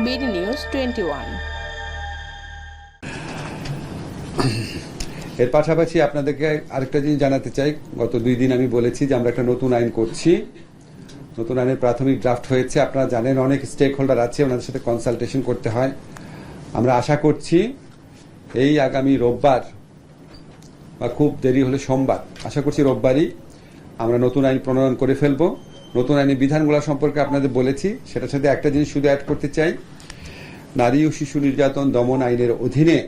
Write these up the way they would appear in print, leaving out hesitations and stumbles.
BD news 21। এর পাশাপাশি আপনাদেরকে আরেকটা জিনিস জানাতে চাই, গত 2 দিন আমি বলেছি যে আমরা একটা নতুন আইন করছি। নতুন আইনের প্রাথমিক ড্রাফট হয়েছে। আপনারা জানেন অনেক স্টেক হোল্ডার আছে, ওনাদের সাথে কনসালটেশন করতে হয়। আমরা আশা করছি এই আগামী রোববার বা খুব দেরি হলে সোমবার, আশা করছি রোববারই আমরা নতুন আইন প্রণয়ন করে ফেলব। নতুন আইনের বিধানগুলো সম্পর্কে আপনাদের বলেছি, সেটার সাথে একটা জিনিস শুধু অ্যাড করতে চাই। নারী ও শিশু নির্যাতন দমন আইনের অধীনে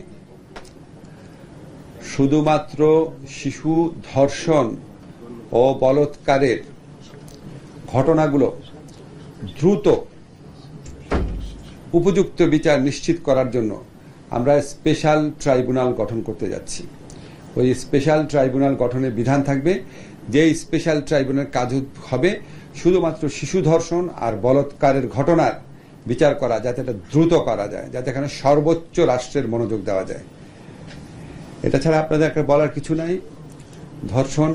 শুধুমাত্র শিশু ধর্ষণ ও বলাৎকারের ঘটনাগুলো দ্রুত উপযুক্ত বিচার নিশ্চিত করার জন্য আমরা স্পেশাল ট্রাইব্যুনাল গঠন করতে যাচ্ছি। ওই স্পেশাল ট্রাইব্যুনাল গঠনের বিধান থাকবে, যে স্পেশাল ট্রাইব্যুনাল কাজ হবে শুধুমাত্র শিশু ধর্ষণ আর বলাৎকারের ঘটনার বিচার করা, যাতে এটা দ্রুত করা যায়, যাতে এখানে সর্বোচ্চ রাষ্ট্রের মনোযোগ দেওয়া যায়। এটা ছাড়া আপনাদের একটা বলার কিছু নাই। ধর্ষণ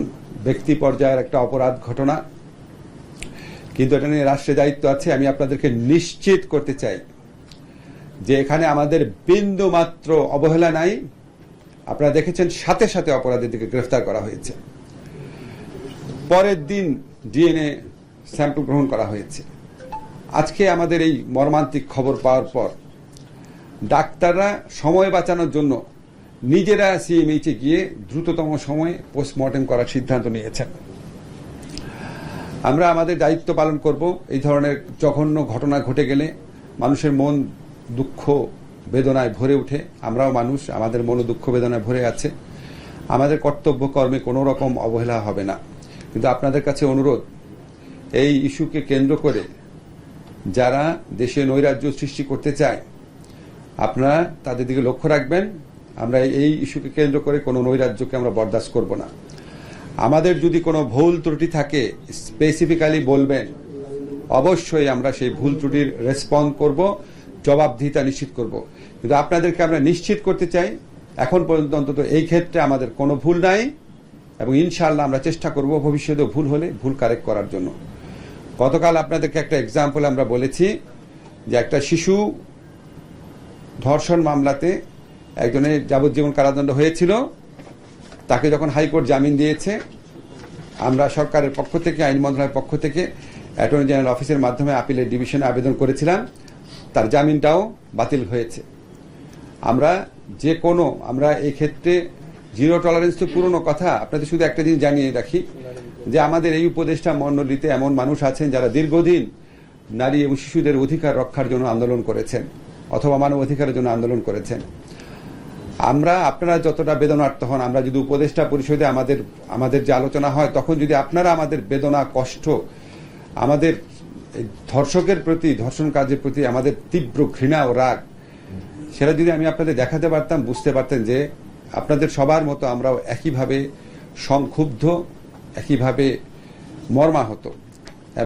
ব্যক্তি পর্যায়ের একটা অপরাধ ঘটনা, কিন্তু এটা নিয়ে রাষ্ট্রের দায়িত্ব আছে। আমি আপনাদেরকে নিশ্চিত করতে চাই যে এখানে আমাদের বিন্দু মাত্র অবহেলা নাই। আপনারা দেখেছেন সাথে সাথে অপরাধীদেরকে গ্রেফতার করা হয়েছে, পরের দিন ডিএনএ স্যাম্পল গ্রহণ করা হয়েছে। আজকে আমাদের এই মর্মান্তিক খবর পাওয়ার পর ডাক্তাররা সময় বাঁচানোর জন্য নিজেরা সিএমএইচে গিয়ে দ্রুততম সময়ে পোস্টমর্টেম করার সিদ্ধান্ত নিয়েছেন। আমরা আমাদের দায়িত্ব পালন করব। এই ধরনের জঘন্য ঘটনা ঘটে গেলে মানুষের মন দুঃখ বেদনায় ভরে ওঠে। আমরাও মানুষ, আমাদের মন দুঃখ বেদনায় ভরে আছে। আমাদের কর্তব্য কর্মে কোনো রকম অবহেলা হবে না। কিন্তু আপনাদের কাছে অনুরোধ, এই ইস্যুকে কেন্দ্র করে যারা দেশে নৈরাজ্য সৃষ্টি করতে চায় আপনারা তাদের দিকে লক্ষ্য রাখবেন। আমরা এই ইস্যুকে কেন্দ্র করে কোনো নৈরাজ্যকে আমরা বরদাস্ত করব না। আমাদের যদি কোনো ভুল ত্রুটি থাকে স্পেসিফিক্যালি বলবেন, অবশ্যই আমরা সেই ভুল ত্রুটির রেসপন্ড করব, জবাবদিহিতা নিশ্চিত করব। কিন্তু আপনাদেরকে আমরা নিশ্চিত করতে চাই এখন পর্যন্ত অন্তত এই ক্ষেত্রে আমাদের কোনো ভুল নাই, এবং ইনশাআল্লাহ আমরা চেষ্টা করব ভবিষ্যতে ভুল হলে ভুল কারেক্ট করার জন্য। গতকাল আপনাদেরকে একটা এক্সাম্পল আমরা বলেছি যে একটা শিশু ধর্ষণ মামলাতে একজনের যাবজ্জীবন কারাদণ্ড হয়েছিল, তাকে যখন হাইকোর্ট জামিন দিয়েছে, আমরা সরকারের পক্ষ থেকে, আইন মন্ত্রণালয়ের পক্ষ থেকে অ্যাটর্নি জেনারেল অফিসের মাধ্যমে আপিলের ডিভিশনে আবেদন করেছিলাম, তার জামিনটাও বাতিল হয়েছে। আমরা এই ক্ষেত্রে জিরো টলারেন্স তো পুরনো কথা। আপনাদের শুধু একটা জিনিস জানিয়ে রাখি যে আমাদের এই উপদেষ্টা মণ্ডলীতে এমন মানুষ আছেন যারা দীর্ঘদিন নারী এবং শিশুদের অধিকার রক্ষার জন্য আন্দোলন করেছেন অথবা মানব অধিকারের জন্য আন্দোলন করেছেন। আপনারা যতটা বেদনার্ত হন, আমরা যদি উপদেষ্টা পরিষদে আমাদের যে আলোচনা হয়, তখন যদি আপনারা আমাদের বেদনা, কষ্ট, আমাদের ধর্ষকের প্রতি, ধর্ষণ কাজের প্রতি আমাদের তীব্র ঘৃণা ও রাগ, সেটা যদি আমি আপনাদের দেখাতে পারতাম, বুঝতে পারতেন যে আপনাদের সবার মতো আমরাও একইভাবে সংক্ষুব্ধ, একইভাবে মর্মাহত।